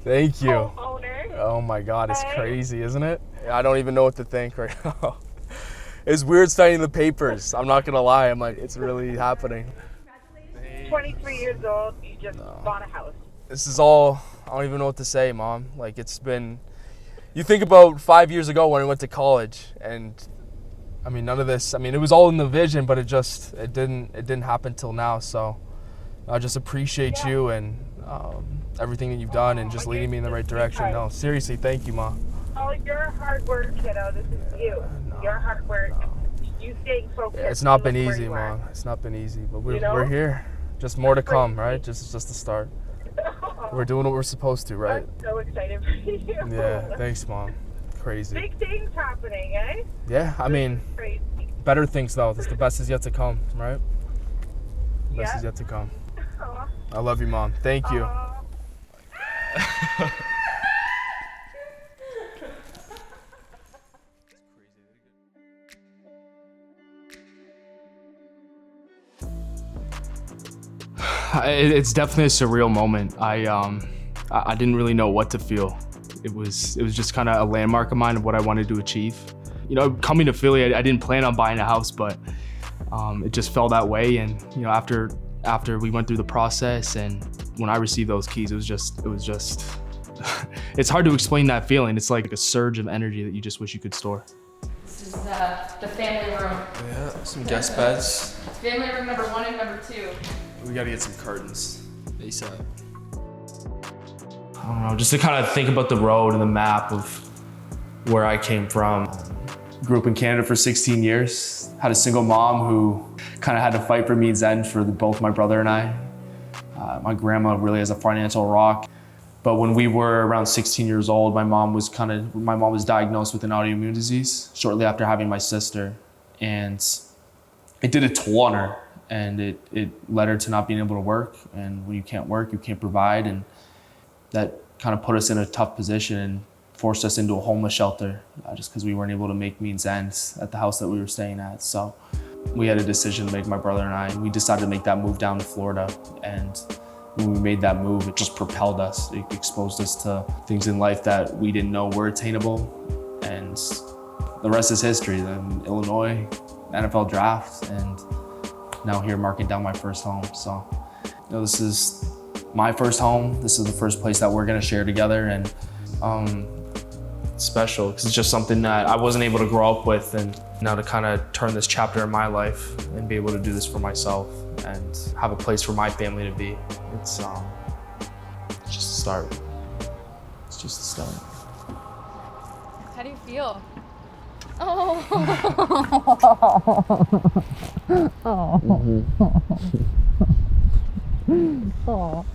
Thank you. homeowner. Oh my God, it's Hey. crazy, isn't it? I don't even know what to think right now. It's weird studying the papers. I'm not gonna lie. I'm like, it's really happening. 23 years old, you just bought a house. This is all, I don't even know what to say, Mom. Like, it's been, you think about 5 years ago when I went to college, and I mean, none of this, I mean, it was all in the vision, but it didn't happen till now. So I just appreciate you and everything that you've done and just leading me in the right direction. No, seriously, thank you, Mom. Oh, your hard work, kiddo. This is you. Your hard work. You staying focused. It's not been Look where easy, you are. Mom. It's not been easy, but we're, You know? we're here. Just more to come, right? Just the start. We're doing what we're supposed to, right? I'm so excited for you. Yeah, thanks, Mom. Crazy. Big things happening, eh? Yeah, I mean, Crazy. better things though. The best is yet to come, right? The best Yeah. is yet to come. Aw. I love you, Mom. Thank you. Aw. It's definitely a surreal moment. I didn't really know what to feel. It was just kind of a landmark of mine of what I wanted to achieve. You know, coming to Philly, I didn't plan on buying a house, but it just fell that way. And you know, after we went through the process and when I received those keys, it was just it's hard to explain that feeling. It's like a surge of energy that you just wish you could store. This is the family room. Yeah, some guest beds. Family room number 1 and number 2. We gotta get some curtains ASAP. I don't know, just to kind of think about the road and the map of where I came from. Grew up in Canada for 16 years. Had a single mom who kind of had to fight for means end for both my brother and I. My grandma really is a financial rock. But when we were around 16 years old, my mom was diagnosed with an autoimmune disease shortly after having my sister. And it did a toll on her. And it led her to not being able to work. And when you can't work, you can't provide. And that kind of put us in a tough position and forced us into a homeless shelter just because we weren't able to make means ends at the house that we were staying at. So we had a decision to make, my brother and I, and we decided to make that move down to Florida. And when we made that move, it just propelled us. It exposed us to things in life that we didn't know were attainable. And the rest is history. Then Illinois, NFL draft, and now here marking down my first home. So, you know, this is my first home. This is the first place that we're gonna share together, and it's special because it's just something that I wasn't able to grow up with, and now to kind of turn this chapter in my life and be able to do this for myself and have a place for my family to be. It's just a start. It's just a start. How do you feel? Oh. Oh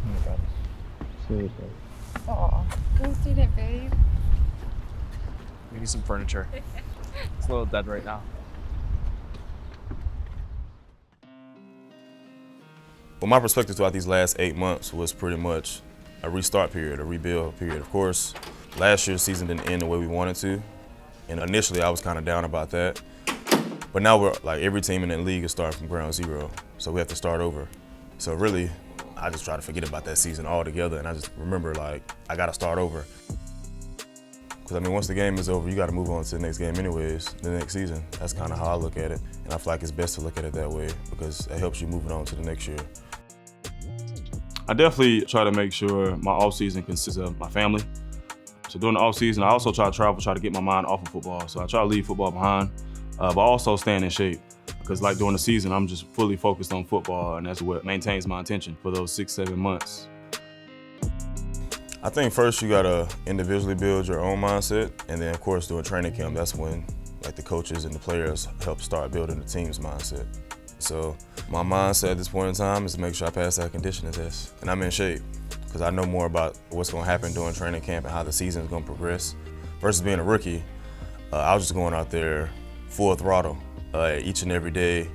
my God. Seriously. Oh. Go see it, babe. We need some furniture. It's a little dead right now. Well, my perspective throughout these last 8 months was pretty much a restart period, a rebuild period. Of course, last year's season didn't end the way we wanted to, and initially I was kind of down about that. But now we're like, every team in the league is starting from ground zero, so we have to start over. So really, I just try to forget about that season altogether, and I just remember, like, I gotta start over. Because I mean, once the game is over, you gotta move on to the next game anyways, the next season. That's kind of how I look at it. And I feel like it's best to look at it that way because it helps you moving on to the next year. I definitely try to make sure my off season consists of my family. So during the off season, I also try to travel, try to get my mind off of football. So I try to leave football behind, but also staying in shape. Because like during the season, I'm just fully focused on football, and that's what maintains my attention for those 6-7 months. I think first you gotta individually build your own mindset, and then of course during training camp, that's when like the coaches and the players help start building the team's mindset. So my mindset at this point in time is to make sure I pass that conditioning test, and I'm in shape because I know more about what's gonna happen during training camp and how the season's gonna progress. Versus being a rookie, I was just going out there full throttle each and every day,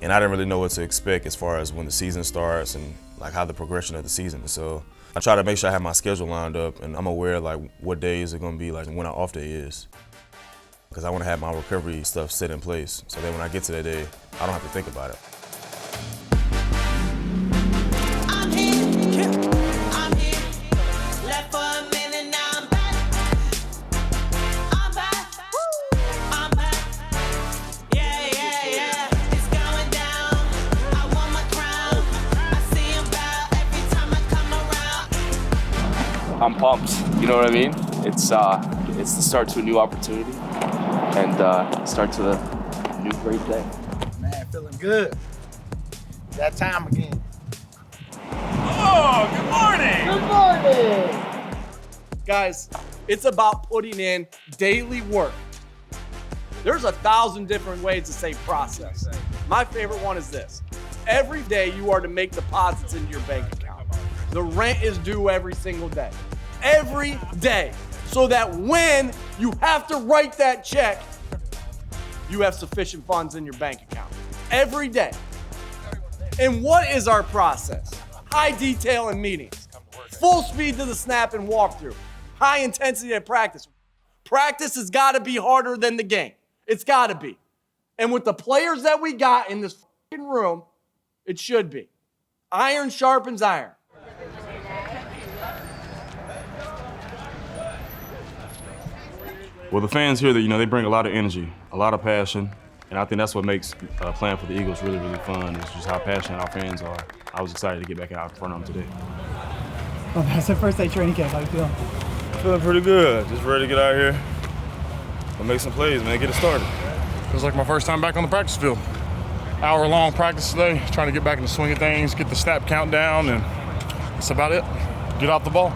and I didn't really know what to expect as far as when the season starts and like how the progression of the season is. So I try to make sure I have my schedule lined up and I'm aware like what days are gonna be like when our off day is. Because I wanna have my recovery stuff set in place so that when I get to that day, I don't have to think about it. I'm here. pumped. You know what I mean? It's the start to a new opportunity and start to a new great day. Man, feeling good. That time again. Oh, good morning! Good morning! Guys, it's about putting in daily work. There's 1,000 different ways to say process. My favorite one is this. Every day you are to make deposits into your bank account. The rent is due every single day. Every day. So that when you have to write that check, you have sufficient funds in your bank account. Every day. And what is our process? High detail in meetings. Full speed to the snap and walkthrough. High intensity at practice. Practice has got to be harder than the game. It's got to be. And with the players that we got in this fucking room, it should be. Iron sharpens iron. Well, the fans here, they bring a lot of energy, a lot of passion, and I think that's what makes playing for the Eagles really, really fun. Is just how passionate our fans are. I was excited to get back out in front of them today. Well, that's the first day training camp. How you feeling? Feeling pretty good. Just ready to get out here and make some plays, man. Get it started. Feels like my first time back on the practice field. Hour-long practice today, trying to get back in the swing of things, get the snap count down, and that's about it. Get off the ball.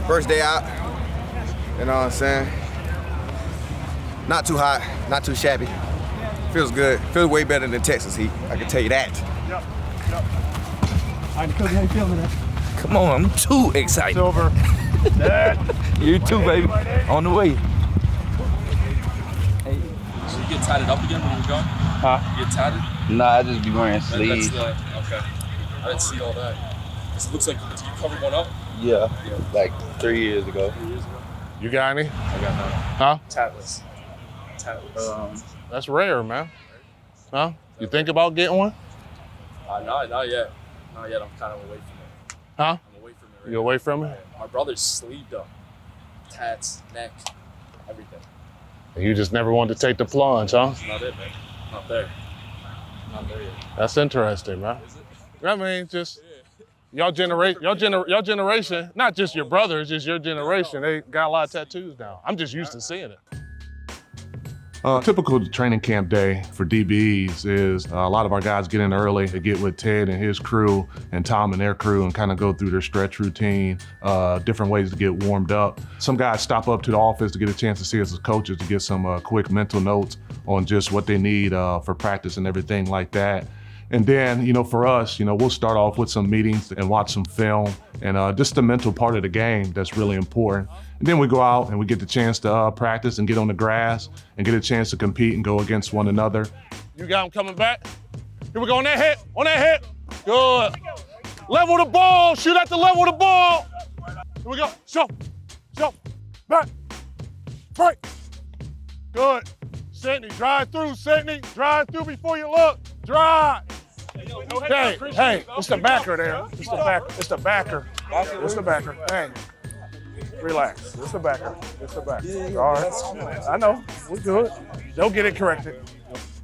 First day out, you know what I'm saying? Not too hot, not too shabby. Feels good. Feels way better than Texas heat, I can tell you that. Yep. All right, Coach, how you feeling today? Come on, I'm too excited. Silver. You too, baby. On the way. So you get tatted up again when you're going? Huh? You get tatted? Nah, I just be wearing sleeves. Okay. I didn't see all that. It looks like, did you cover one up? Yeah, like 3 years ago. You got any? I got none. Huh? Tatless. That's rare, man. Huh? You think about getting one? Not yet. Not yet. I'm kind of away from it. Huh? I'm away from it right You away from it? now. My brother's sleeved up. Tats, neck, everything. You just never wanted to take the plunge, huh? It's not it, man. Not there. Not there yet. That's interesting, man. Is it? I mean, just y'all generation, not just your brothers, just your generation, they got a lot of tattoos now. I'm just used to seeing it. Typical training camp day for DBs is a lot of our guys get in early. They get with Ted and his crew and Tom and their crew and kind of go through their stretch routine, different ways to get warmed up. Some guys stop up to the office to get a chance to see us as coaches to get some quick mental notes on just what they need for practice and everything like that. And then, for us, we'll start off with some meetings and watch some film and just the mental part of the game that's really important. And then we go out and we get the chance to practice and get on the grass and get a chance to compete and go against one another. You got them coming back. Here we go on that hit. Good. Level the ball, shoot at the level of the ball. Here we go, show, back, break. Good. Sydney, drive through before you look. Drive. Hey, it's the backer there. It's the backer. Hey, relax. It's the backer. All right. I know. We're good. They'll get it corrected.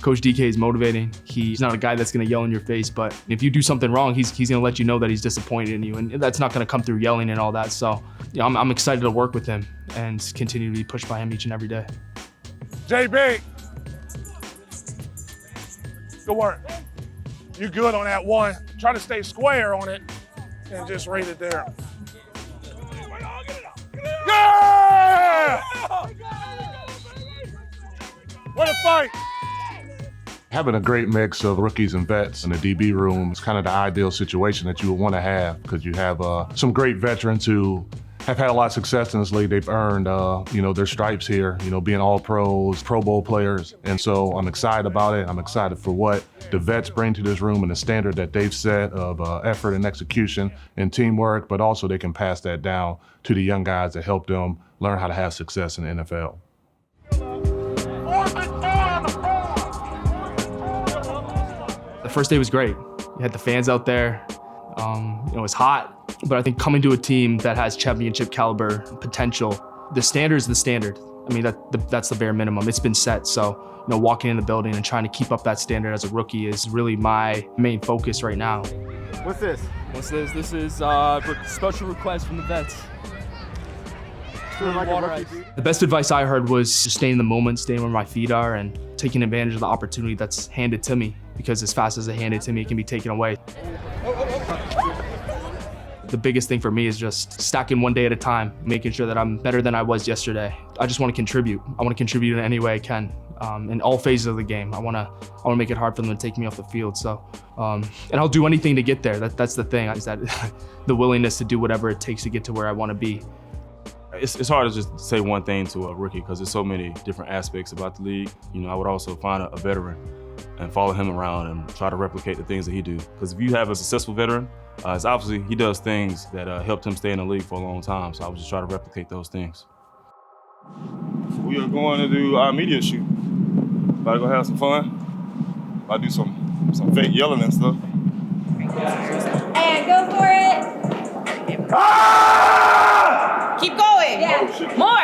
Coach DK is motivating. He's not a guy that's going to yell in your face, but if you do something wrong, he's going to let you know that he's disappointed in you, and that's not going to come through yelling and all that. So, I'm excited to work with him and continue to be pushed by him each and every day. JB. Good work. You good on that one. Try to stay square on it and just rate it there. Yeah! What a fight! Having a great mix of rookies and vets in the DB room is kind of the ideal situation that you would want to have because you have some great veterans who have had a lot of success in this league. They've earned, their stripes here, being all pros, Pro Bowl players. And so I'm excited about it. I'm excited for what the vets bring to this room and the standard that they've set of effort and execution and teamwork, but also they can pass that down to the young guys that help them learn how to have success in the NFL. The first day was great. You had the fans out there. It was hot, but I think coming to a team that has championship caliber potential, the standard is the standard. I mean, that's the bare minimum. It's been set. So, walking in the building and trying to keep up that standard as a rookie is really my main focus right now. What's this? This is special request from the vets. The best advice I heard was just staying in the moment, staying where my feet are, and taking advantage of the opportunity that's handed to me, because as fast as they hand it to me, it can be taken away. The biggest thing for me is just stacking one day at a time, making sure that I'm better than I was yesterday. I just want to contribute. I want to contribute in any way I can, in all phases of the game. I want to make it hard for them to take me off the field. So, and I'll do anything to get there. That's the thing, is that the willingness to do whatever it takes to get to where I want to be. It's hard to just say one thing to a rookie because there's so many different aspects about the league. You know, I would also find a veteran and follow him around and try to replicate the things that he do. Because if you have a successful veteran, it's obviously he does things that helped him stay in the league for a long time. So I would just try to replicate those things. We are going to do our media shoot. About to go have some fun. About to do some fake yelling and stuff. And go for it. Ah! Keep going. Yeah. More.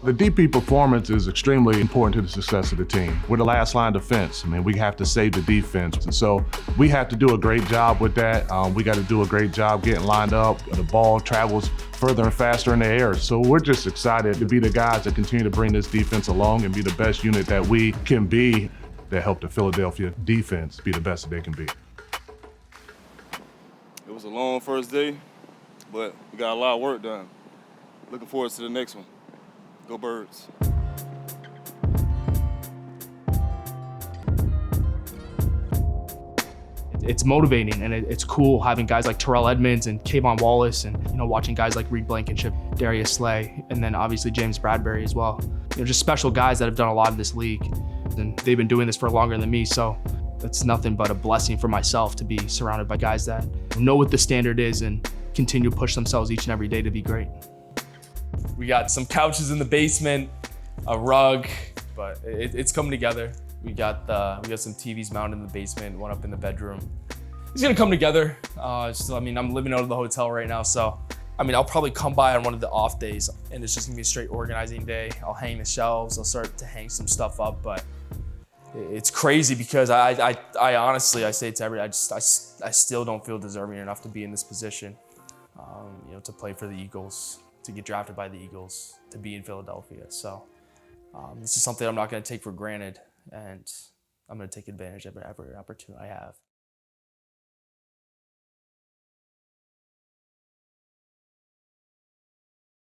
The DP performance is extremely important to the success of the team. We're the last line defense. I mean, we have to save the defense. And so we have to do a great job with that. We got to do a great job getting lined up. The ball travels further and faster in the air. So we're just excited to be the guys that continue to bring this defense along and be the best unit that we can be, that help the Philadelphia defense be the best that they can be. It was a long first day, but we got a lot of work done. Looking forward to the next one. Go Birds. It's motivating, and it's cool having guys like Terrell Edmonds and Kayvon Wallace, and watching guys like Reed Blankenship, Darius Slay, and then obviously James Bradberry as well. Just special guys that have done a lot in this league, and they've been doing this for longer than me, so it's nothing but a blessing for myself to be surrounded by guys that know what the standard is and continue to push themselves each and every day to be great. We got some couches in the basement, a rug, but it's coming together. We got some TVs mounted in the basement, one up in the bedroom. It's gonna come together. I'm living out of the hotel right now, so I'll probably come by on one of the off days, and it's just gonna be a straight organizing day. I'll hang the shelves, I'll start to hang some stuff up, but it's crazy because I honestly, I say to everybody, I still don't feel deserving enough to be in this position, to play for the Eagles, to get drafted by the Eagles, to be in Philadelphia. So this is something I'm not gonna take for granted, and I'm gonna take advantage of every opportunity I have.